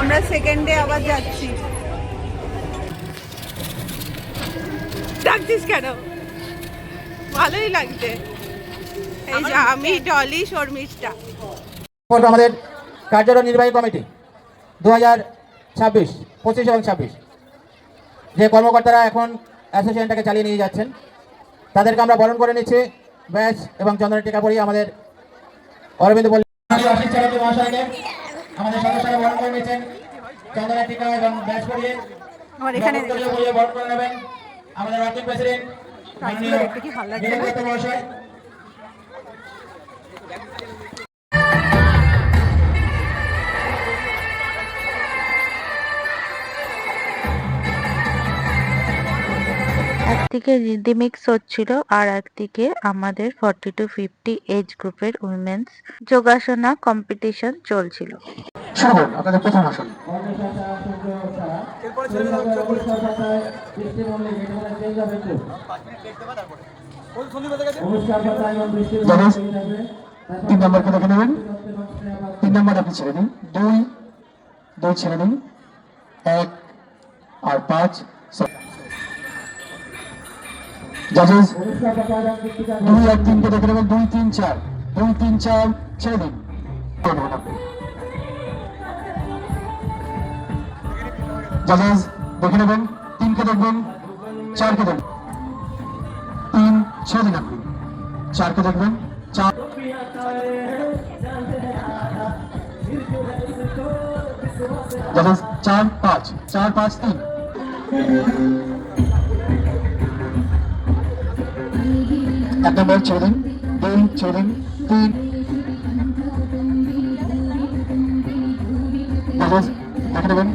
আমরা সেকেন্ডে আবার যাচ্ছি। ডাকছিস কেন? ভালোই লাগছে। এই যে আমি ডলি শর্মিষ্ঠা। আমাদের কার্যনির্বাহী কমিটি 2026, 25 এবং 26 যে কর্মকর্তারা এখন অ্যাসোসিয়েশনটাকে চালিয়ে নিয়ে যাচ্ছেন তাদেরকে আমরা বরণ করে নিচ্ছি ব্যাচ এবং চন্দনের টিকা পরিয়ে আমাদের অরবিন্দ আশিস চ্যাটার্জি মহাশয়কে আমাদের সদস্যরা বরণ করে নিচ্ছেন চন্দনের টিকা এবং ব্যাচ পরিয়ে বরণ করে নেবেন আমাদের ওয়ার্কিং প্রেসিডেন্ট মহাশয়। একদিকে রিদিমিক্স হচ্ছিল আর একদিকে আমাদের 40 to 50 এজ গ্রুপের উইমেন্স যোগাসনা কম্পিটিশন চলছিল। আপনাদের প্রথম আসন তিন নম্বরকে দেখে নেবেন। 3 নম্বর আপনি ছেড়ে দিন, 2 ছেড়ে দিন, 1 আর 5। জাজেস 2 আর 3কে দেখে নেবেন, 2, 3, 4, 2, 3, 4 ছেড়ে দিন। জাজেস দেখে নেবেন, 3কে দেখবেন, 4কে দেখবেন, 3 ছেড়ে দিন আপনি, 4কে দেখবেন, 4 জাজেস 4, 5, 4, 5, 3 1 নম্বর ছেড়ে দিন, 2 ছেড়ে দিন, 3 জাজেস দেখে নেবেন,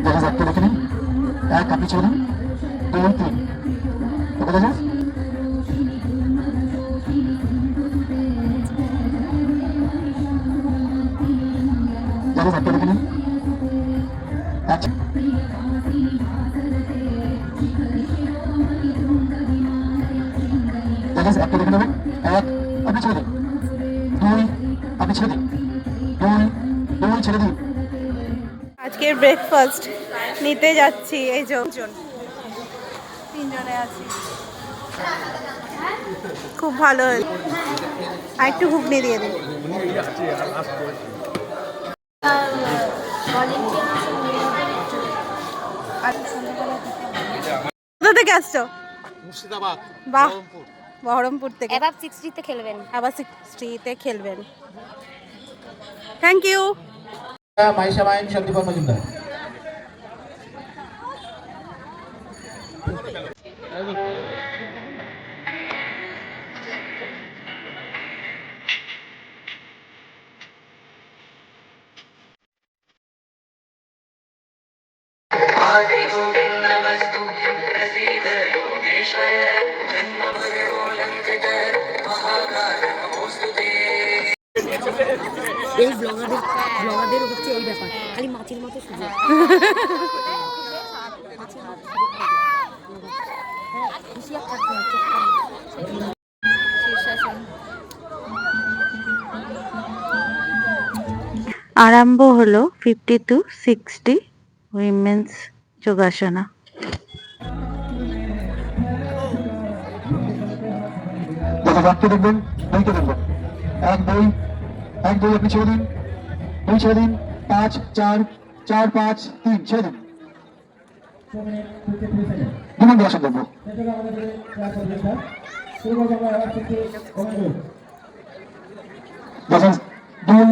জাজেস 1কে দেখে নিন, 1 আপনি ছেড়ে দিন, 2, 3 ওকে জাজেস জাজেস 1কে দেখে নিন, 1 জাজেস 1কে দেখে নেবেন, 1 আপনি ছেড়ে দিন, 2 আপনি ছেড়ে দিন, 2 ছেড়ে দিন। আজকের ব্রেকফাস্ট নিতে যাচ্ছি, এই জন 3 জনে আছি। খুব ভালো হয়েছে। আর একটু ঘুগনি দিয়ে দিন। কোথা থেকে আসছো? মুর্শিদাবাদ। বাহ, বহরমপুর থেকে। এবার 60তে খেলবেন। আবার 60তে খেলবেন। Thank you. মাইশা মাইন সন্দীপন মজুমদার। এই ব্লগারদের হচ্ছে এই ব্যাপার, খালি মাছের মতো সুযোগ। আরম্ভ হলো 50 to 60 উইমেন্স যোগাসনা। দেখবেন, 2কে দেখবেন, 1, 2 আপনি ছেড়ে দিন, 2 ছেড়ে দিন, 5, 4, 4, 5, 3 ছেড়ে দিন। 2 নম্বর আসন দেখবো। 2,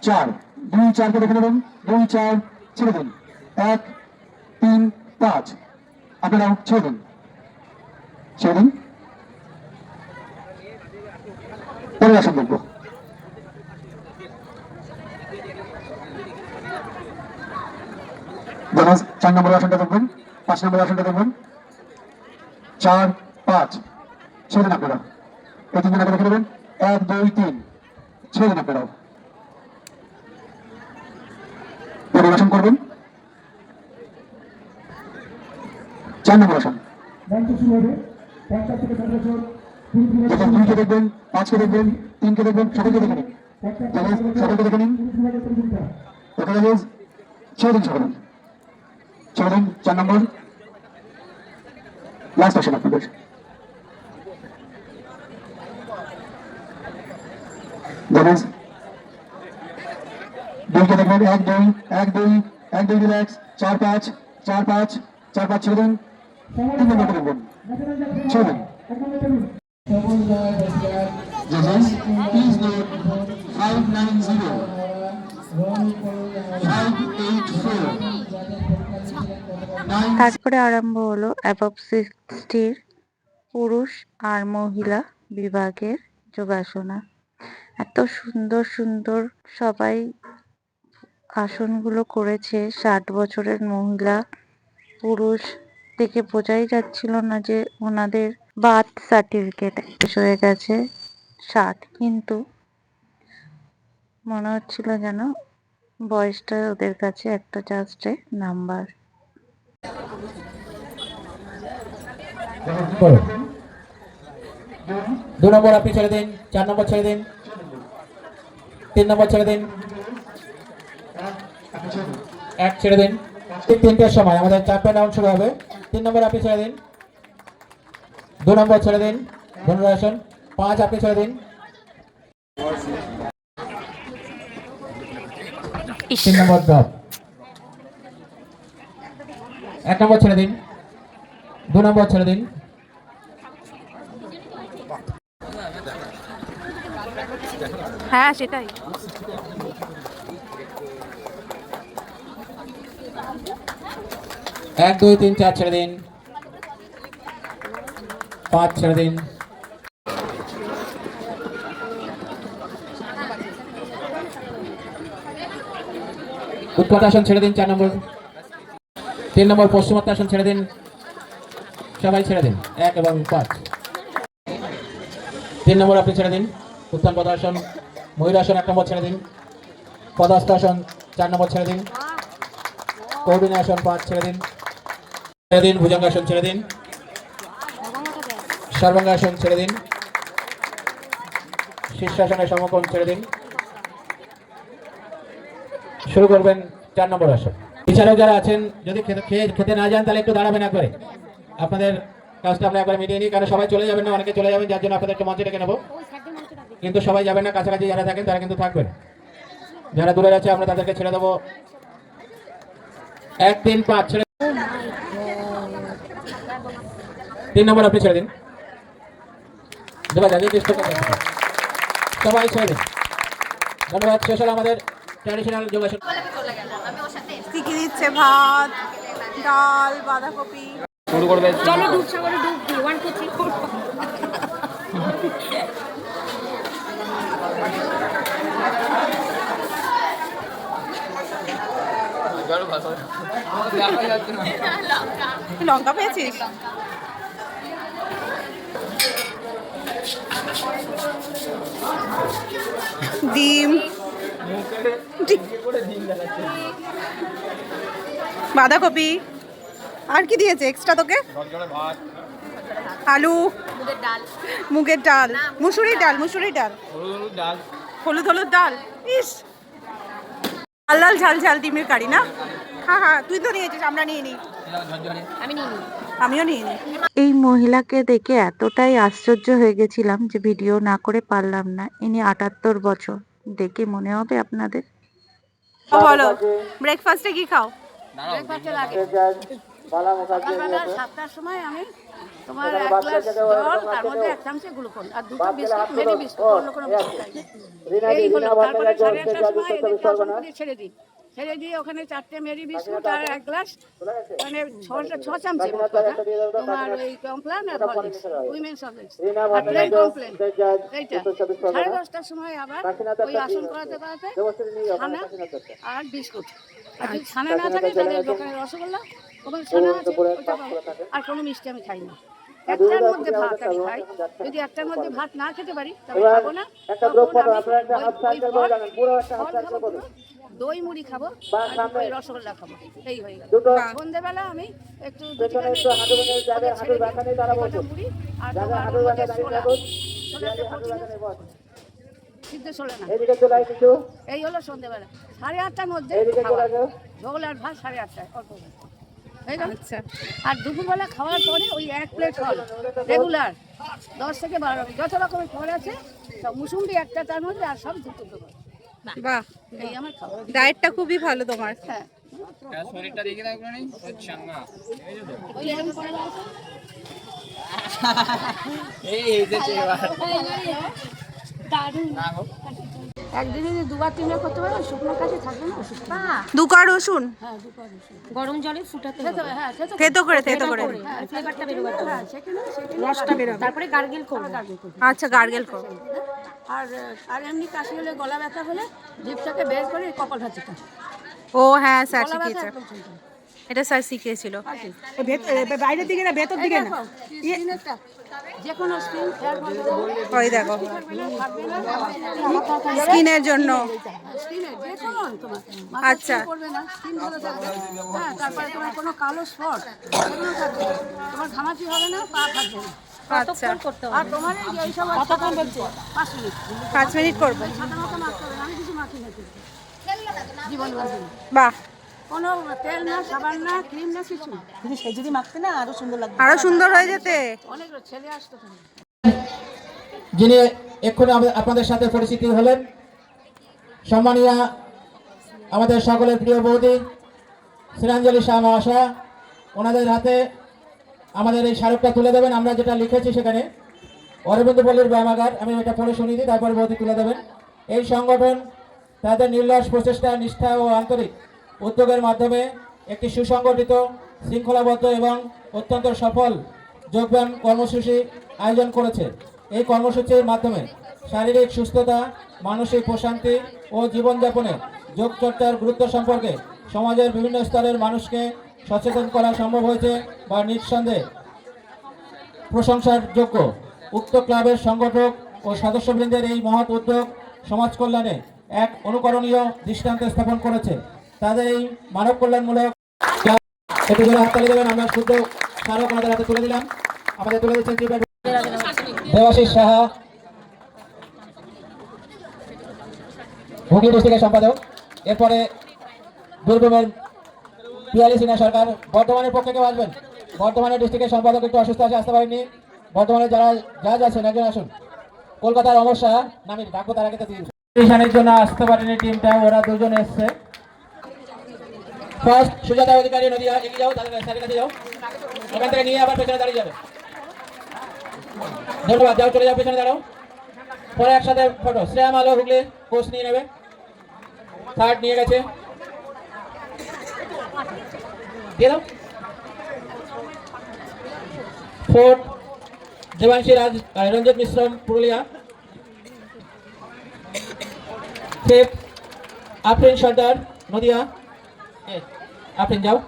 4, 2, 4কে দেখে নেবেন, 2, 4 ছেড়ে দিন, 1, 3, 5 আপনারা ছেড়ে দিন, ছেড়ে দিন। পরের আসন দেখবো। 4 নম্বর আসনটা দেখবেন, 5 নম্বর আসনটা দেখবেন, 4, 5 ছেড়ে দিন আপনারা। এই 3 জনকে দেখে নেবেন, 1, 2, 3 ছেড়ে দিন আপনারাও। পরিবেশন করবেন। 4 নম্বর আসন। দেখেন 2কে দেখবেন, 5কে দেখবেন, 3কে দেখবেন, সবাইকে দেখে নিন। সকলকে দেখে নিন, এখানে ছেড়ে দিন, সকলে ছেড়ে দিন। 4 নম্বর লাস্ট আসেন আপনাদের। জানেন দুইকে দেখবেন, 1 2 1 2 1 2 রিল্যাক্স, 4 5 4 5 4 5 ছেড়ে দিন। 3 নম্বরকে দেখবেন, ছেড়ে দিন। Judges, please note 590 584 9 তারপরে আরম্ভ হলো অ্যাবভ 60 পুরুষ আর মহিলা বিভাগের যোগাসনা। এত সুন্দর সুন্দর সবাই আসনগুলো করেছে। 60 বছরের মহিলা পুরুষ দেখে বোঝাই যাচ্ছিল না যে ওনাদের বার্থ সার্টিফিকেট শেষ হয়ে গেছে 60, কিন্তু মনে হচ্ছিল যেন বয়সটা ওদের কাছে একটা জাস্ট নাম্বার। 2 নম্বর আপনি ছেড়ে দিন, 4 নম্বর ছেড়ে দিন, 3 নম্বর ছেড়ে দিন, 1 ছেড়ে দিন। ঠিক 3টের সময় আমাদের চ্যাম্পিয়ন রাউন্ড শুরু হবে। 3 নম্বর আপনি ছেড়ে দিন, 2 নম্বর ছেড়ে দিন, ধনুরাসন। 5 আপনি ছেড়ে দিন, 3 নম্বর ড্রপ, 1 নম্বর ছেড়ে দিন, 2 নম্বর ছেড়ে দিন, হ্যাঁ সেটাই। 1 2 3 4 ছেড়ে দিন, 5 ছেড়ে দিন, উৎকটাসন ছেড়ে দিন, 4 নম্বর। 3 নম্বর পশ্চিমোত্তাসন ছেড়ে দিন, সবাই ছেড়ে দিন, 1 এবং 5। 3 নম্বর আপনি ছেড়ে দিন, উত্থান পদাসন। ময়ূরাসন 1 নম্বর ছেড়ে দিন, পদাস্তাসন 4 নম্বর ছেড়ে দিন, কৌডিনাসন 5 ছেড়ে দিন, ভুজঙ্গাসন ছেড়ে দিন, সর্বাঙ্গাসন ছেড়ে দিন, শীর্ষাসনের সমকোণ ছেড়ে দিন। শুরু করবেন 4 নম্বর আসন। বিচারক যারা আছেন যদি খেতে না যান তাহলে একটু দাঁড়াবেন একবারে, আপনাদের কাজটা আমরা একবারে মিটিয়ে নিই, কারণ সবাই চলে যাবেন না, অনেকে চলে যাবেন, যার জন্য আপনাদেরকে মঞ্চে ডেকে নেবো। কিন্তু সবাই যাবেন না, কাছাকাছি যারা থাকেন তারা কিন্তু থাকবেন, যারা দূরে আছে আমরা তাদেরকে ছেড়ে দেবো। 1 3 5 ছেড়ে 3 নম্বর আপনি ছেড়ে দিন, সবাই ছেড়ে দিন। ধন্যবাদ। শেষ হলো আমাদের ট্র্যাডিশনাল যোগাসন। কি কি দিচ্ছে? ভাত, ডাল, বাঁধাকপি। শুরু করবে। চলো ডুব সাগরে ডুব দিই, 1 2 3 4 লঙ্কা পেয়েছিস? ডিম, বাঁধাকপি, আর কি দিয়েছে এক্সট্রা তোকে? আলু, মুগের ডাল, মুসুরির ডাল, হলুদ হলুদ ডাল। ইস, লাল লাল ঝাল ঝাল ডিমের কারি না? হ্যাঁ হ্যাঁ, তুই তো নিয়েছিস, আমরা নিয়ে নিই। আমিও নিয়ে নিই। এই মহিলাকে দেখে এতটাই আশ্চর্য হয়ে গেছিলাম যে ভিডিও না করে পারলাম না। ইনি 78 বছর, দেখে মনে হবে আপনাদের। বলো, ব্রেকফাস্টে কি খাও? সকালবেলা 7টার সময় আমি তোমার 1 গ্লাস জল, তার মধ্যে 1 চামচ গ্লুকোন আর 2টো বিস্কুট, মেরি বিস্কুট, অন্য কোনো বিস্কুট খাই। এই হলো। তারপরে 1:30টার সময় এদের টিউশন করে ছেড়ে দিই, ছেড়ে দিয়ে ওখানে 4টে মেরি বিস্কুট আর 1 গ্লাস, মানে 6 চামচ তোমার ওই কমপ্লেন আর হরলিক্স, উইমেন্স হরলিক্স আর প্লেন কমপ্লেন। এইটা 10:30টার সময় আবার ওই আসন করাতে করাতে ছানা আর বিস্কুট। আর যদি ছানা না থাকে তাহলে দোকানে রসগোল্লা, ওখানে ছানা আছে ওইটা পাবো। আর কোনো মিষ্টি আমি খাই না। 1টার মধ্যে ভাত আমি খাই। যদি 1টার মধ্যে ভাত না খেতে পারি তবে খাবো না। দই মুড়ি খাবো, আর রসগোল্লা খাবো, এই হয়ে গেল। সন্ধ্যেবেলা আমি একটু মুড়ি আর ছোলা, ছোলাতে সিদ্ধ চলে না। এদিকে চলে কিছু এই হলো সন্ধ্যেবেলা 8:30টার মধ্যে এদিকে চলে খাওয়া। যাও। ঝোল আর ভাত 8:30টায় অল্প করে। হয়ে গেল? আচ্ছা আর দুপুরবেলা খাওয়ার পরে ওই 1 প্লেট ফল রেগুলার 10 থেকে 12 যত রকমের ফল আছে সব মুসুম্বি একটা তার মধ্যে আর সব দুটো করে। বাহ, এই আমার খাওয়া। ডায়েটটা খুবই ভালো তোমার। হ্যাঁ শরীরটা দেখে রাখবে না চাঙ্গা ওই এরকম করে আছে। এই যে একদিনে যদি 2-3বার করতে পারো শুকনো কাশি থাকবে না অসুস্থ। দুকা রসুন হ্যাঁ দুটো রসুন। গরম জলে ফুটাতে খেতে হবে হবে, হ্যাঁ খেতে হবে। থেতো করে থেতো করে। হ্যাঁ, ফ্লেভারটা বেরোবে হ্যাঁ, সেখানে রসটা বেরোবে তারপরে গার্গেল করবে গার্গল করতে। আচ্ছা গার্গেল করো। আর আর এমনি কাশি হলে গলা ব্যথা হলে জিভটাকে বের করে কপাল ভাঁচিটা। ও হ্যাঁ স্যার গলা ব্যথা শিখিয়েছে, একদম চলবে না। এটা স্যার শিখিয়েছিল। আর কি? বাইরের দিকে না ভেতর এই দেখো, স্কিনেরটা, যে কোনো স্কিন হেয়ার ফল ওই দেখো থাকবে না, থাকবে না, স্কিনের জন্য। স্কিনের যে কোনো তোমার আচ্ছা। মাথা করবে না, স্কিন ভালো থাকবে। হ্যাঁ, তারপরে তোমার কোনো কালো স্পট এগুলো থাকবে না। তোমার ঘামাচি হবে না, পা থাকবে না। আচ্ছা আর তোমার এই সব কতক্ষণ বলছে 5 মিনিট 5 মিনিট করবো। সাদা মাথা মাখতে হবে না, আমি কিছু মাখি না কিন্তু। জীবন বাঁচবে না। বাহ, কোনো তেল না, সাবান না, ক্রিম না, কিছু না। কিন্তু সে যদি মাখতে না আরো সুন্দর লাগবে। আরো সুন্দর হয়ে যেতে। অনেক ছেলে আসতো তুমি। যিনি এক্ষুনি আপনাদের সাথে পরিচিতি হলেন, সম্মানীয় আমাদের সকলের প্রিয় বৌদি শ্রীরাঞ্জলি শাহ মহাশয়া, ওনাদের হাতে আমাদের এই স্মারকটা তুলে দেবেন। আমরা যেটা লিখেছি সেখানে অরবিন্দ পল্লীর ব্যায়ামাগার, আমি এটা পড়ে শুনিয়ে দিই, তারপরে বৌদি তুলে দেবেন। এই সংগঠন তাদের নির্লস প্রচেষ্টা, নিষ্ঠা ও আন্তরিক উদ্যোগের মাধ্যমে একটি সুসংগঠিত, শৃঙ্খলাবদ্ধ এবং অত্যন্ত সফল যোগব্যায়াম কর্মসূচি আয়োজন করেছে। এই কর্মসূচির মাধ্যমে শারীরিক সুস্থতা, মানসিক প্রশান্তি ও জীবনযাপনে যোগচর্চার গুরুত্ব সম্পর্কে সমাজের বিভিন্ন স্তরের মানুষকে সচেতন করা সম্ভব হয়েছে বা নিঃসন্দেহে প্রশংসার যোগ্য। উক্ত ক্লাবের সংগঠক ও সদস্যবৃন্দের এই মহৎ উদ্যোগ সমাজ কল্যাণে এক অনুকরণীয় দৃষ্টান্ত স্থাপন করেছে। তাদের এই মানব কল্যাণমূলক ক্লাব, একটু জোরে হাততালি দেবেন। আমরা শুদ্ধ স্মারক আমাদের হাতে তুলে দিলাম। আমাদের তুলে দিচ্ছেন দেবাশিস সাহা, হুগলি ডিস্ট্রিক্টের সম্পাদক। এরপরে বীরভূমের পিয়ালি সিনহা সরকার। বর্ধমানের পক্ষে কেউ আসবেন? বর্ধমানের ডিস্ট্রিক্টের সম্পাদক একটু অসুস্থ আছে, আসতে পারেননি। বর্ধমানে যারা জাজ আছেন একজন আসুন। কলকাতার অমর সাহা, নামি ডাকবো তার আগে টিউশনের জন্য আসতে পারেনি টিমটা, ওরা দুজন এসছে। ফার্স্ট সুজাতা অধিকারী নদীয়া, এগিয়ে যাও, তাদের সাথে কাছে যাও, ওখান থেকে নিয়ে আবার পেছনে দাঁড়িয়ে যাবে। ধন্যবাদ, যাও চলে যাও, পেছনে দাঁড়াও। পরে একসাথে ফটো। শ্রেয়াম আলো হুগলি কোচ নিয়ে নেবে, থার্ড নিয়ে গেছে, দিয়ে দাও। ফোর্থ দেবাংশী রঞ্জিত মিশ্র পুরুলিয়া। ফিফথ আফরিন সর্দার নদিয়া, আফরিন যাও,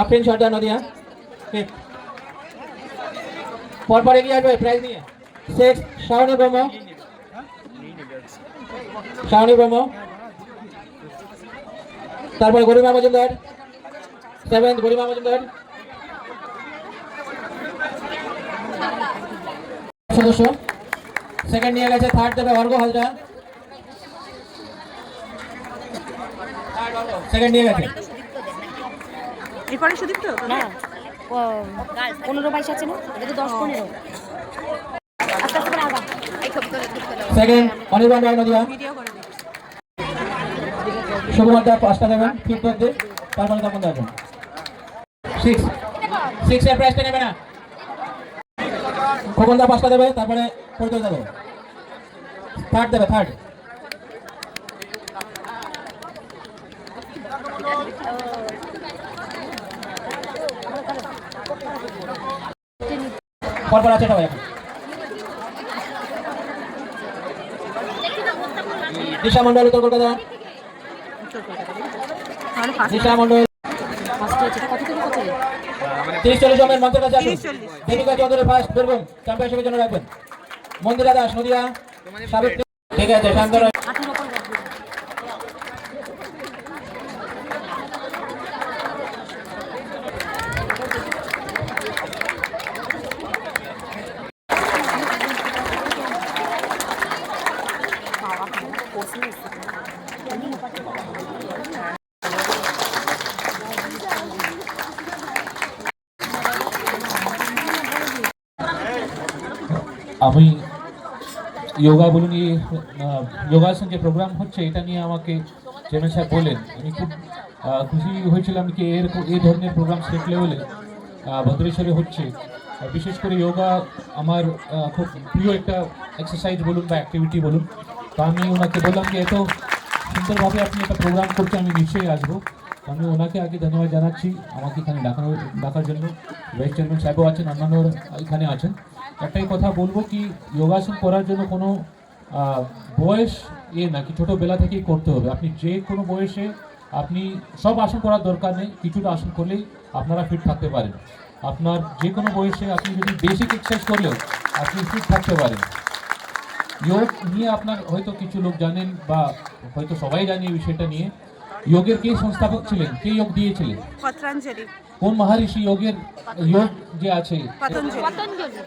আফরিন সর্দার নদিয়া ফিফথ। পরপর এগিয়ে আসবে প্রাইজ নিয়ে। সিক্স শাওনি ব্রহ্ম, শাওনি ব্রহ্ম, তারপরে গরিমা মজুমদার, সেভেন্থ গরিমা মজুমদার সদস্য। সেকেন্ড নিয়ে গেছে, থার্ড দেবে অর্ঘ হাজরা, সেকেন্ড নিয়ে গেছে। এরপরে সুদীপ্ত না 15-22 আছে না, এটা তো 10-15। আস্তে আস্তে করে আগা। সেকেন্ড অনির্বাণ রায় নদিয়া, ভিডিও করে দিই। শুভমাত্রা পাঁচটা দেবেন, ফিফথ অব্দি, তারপরে তখন যাবেন। সিক্স এর প্রাইসটা নেবে না, খোকনদা পাঁচটা দেবে, তারপরে পরিচয় দেবে। থার্ড দেবে, থার্ড। পরপর আছে সবাই এখন। দিশা মন্ডল উত্তর কলকাতা, দিশা মন্ডল 30-40 জনের মন্ত্রের কাছে আসুন। দেবিকা চৌধুরী ফার্স্ট বীরভূম চ্যাম্পিয়নশিপের জন্য রাখবেন। মন্দিরা দাস নদিয়া, সাবিত্রী, ঠিক আছে শান্ত রয়। আমি যোগা বলুন যোগাসন যে প্রোগ্রাম হচ্ছে এটা নিয়ে আমাকে চেয়ারম্যান সাহেব বলেন, আমি খুব খুশি হয়েছিলাম কি এই ধরনের প্রোগ্রাম স্টেট লেভেলে ভদ্রেশ্বরে হচ্ছে। বিশেষ করে যোগা আমার খুব প্রিয় একটা এক্সারসাইজ বলুন বা অ্যাক্টিভিটি বলুন। তো আমি ওনাকে বললাম যে এত সুন্দরভাবে আপনি একটা প্রোগ্রাম করতে আমি নিশ্চয়ই আসবো। আমি ওনাকে আগে ধন্যবাদ জানাচ্ছি আমাকে এখানে ডাকার জন্য। ভাইস চেয়ারম্যান সাহেবও আছেন, অন্যান্যরা এখানে আছেন। একটাই কথা বলবো কি যোগাসন করার জন্য কোনো বয়স নাকি ছোটোবেলা থেকেই করতে হবে। আপনি যে কোনো বয়সে আপনি সব আসন করার দরকার নেই, কিছুটা আসন করলেই আপনারা ফিট থাকতে পারেন। আপনার যে কোনো বয়সে আপনি যদি বেসিক এক্সারসাইজ করলেও আপনি ফিট থাকতে পারেন। যোগ নিয়ে আপনার হয়তো কিছু লোক জানেন বা হয়তো সবাই জানে এই বিষয়টা নিয়ে। যোগের কে সংস্থাপক ছিলেন, কে যোগ দিয়েছিলেন? পতঞ্জলি। কোন মহারিষি যোগ যে আছে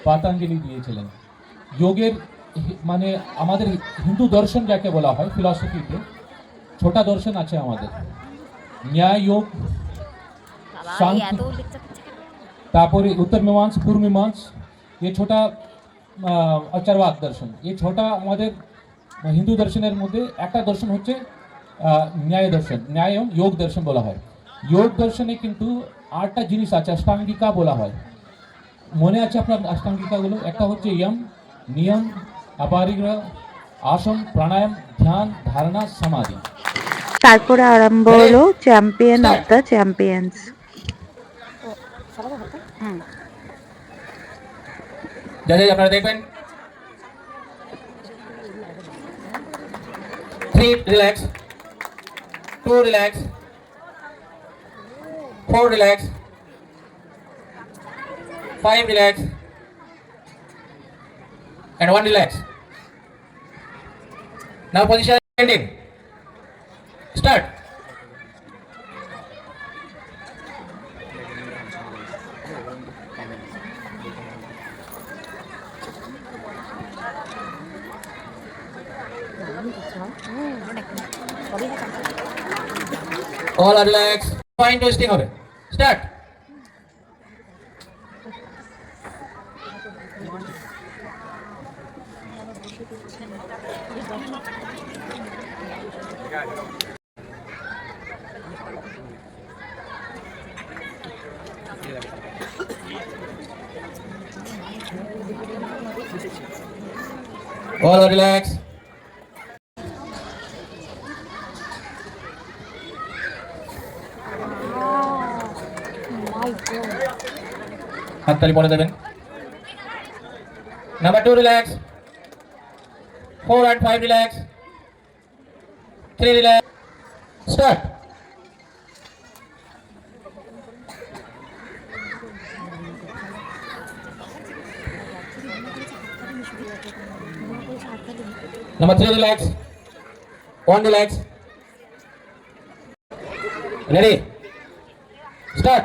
পতঞ্জলি দিয়েছিলেন। যোগের মানে আমাদের হিন্দু দর্শন যাকে বলা হয় ফিলসফিতে ছোটা দর্শন আছে আমাদের, ন্যায় যোগ, তারপরে উত্তর মীমাংস, পূর্ব মীমাংস, ये छोटा চারবাক দর্শন। এই ছোটা আমাদের হিন্দু দর্শনের মধ্যে একটা দর্শন হচ্ছে ন্যায় দর্শন, ন্যায় এবং যোগ দর্শন বলা হয়। যোগ দর্শনে কিন্তু 8টা জিনিস আছে, অষ্টাঙ্গিকা বলা হয়। মনে আছে আপনার অষ্টাঙ্গিকাগুলো? একটা হচ্ছে ইয়ম, নিয়ম, অপারিগ্রহ, আসন, প্রাণায়াম, ধ্যান, ধারণা, সমাধি। তারপরে আরম্ভ হলো চ্যাম্পিয়ন অফ দ্য চ্যাম্পিয়ন্স। আপনারা দেখবেন 3 relax, 2 relax, 4 relax, 5 relax and 1 relax. Now position ending. Start. All are relaxed. Fine twisting হবে. Start. All are relaxed. হাততালি পরে দেবেন। Number 2 relax, 4 and 5 relax, 3 relax. Start. Number 3 relax, 1 relax. Ready? Start.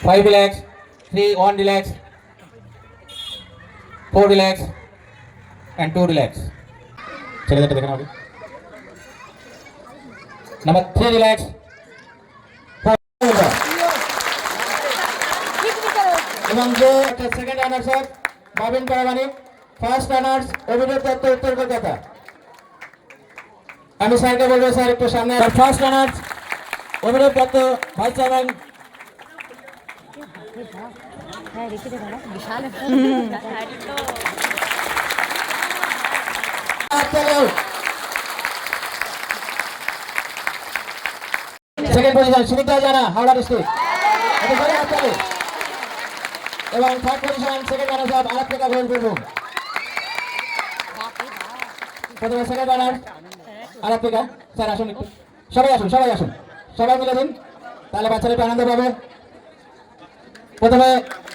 Five relax, 3, 1 relax, 4 relax and 2 relax. ছেড়ে দিতে দেখেন আগে। Number 3 relax, 4 relax. এবং যে second runner sir Babin Paramani, first runners Abhinav Dutta উত্তর কলকাতা। আমি স্যারকে বলবো স্যার একটু সামনে। First runners Abhinav Dutta, vice chairman. Second position Sumitra জানা, হাওড়া ডিস্ট্রিক্ট। এবং থার্ড পজিশন সেকেন্ড রানার সাহেব আরাত্রিকা ঘোষবীরভূম। প্রথমে সেকেন্ড রানার আরাত্রিকা। স্যার আসুন একটু, সবাই আসুন, সবাই আসুন, সবাই মিলে দিন। তাহলে বাচ্চারা একটু আনন্দ পাবে। প্রথমে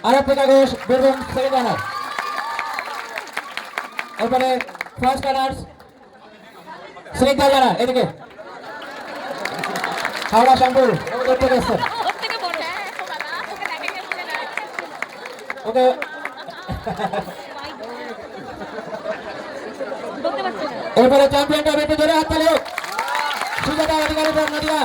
আরপ্রিকা ঘোষ, বীরভূম, সেকেন্ড রানার। এরপরে ফার্স্ট রানার্স শ্রীকাল রানা, এদিকে হাওড়া শ্যামপুর থেকে এসছেন। ওকে এরপরে চ্যাম্পিয়নটা বেটে জোরে হাততালি হোক। সুজাতা অধিকারী নদিয়া।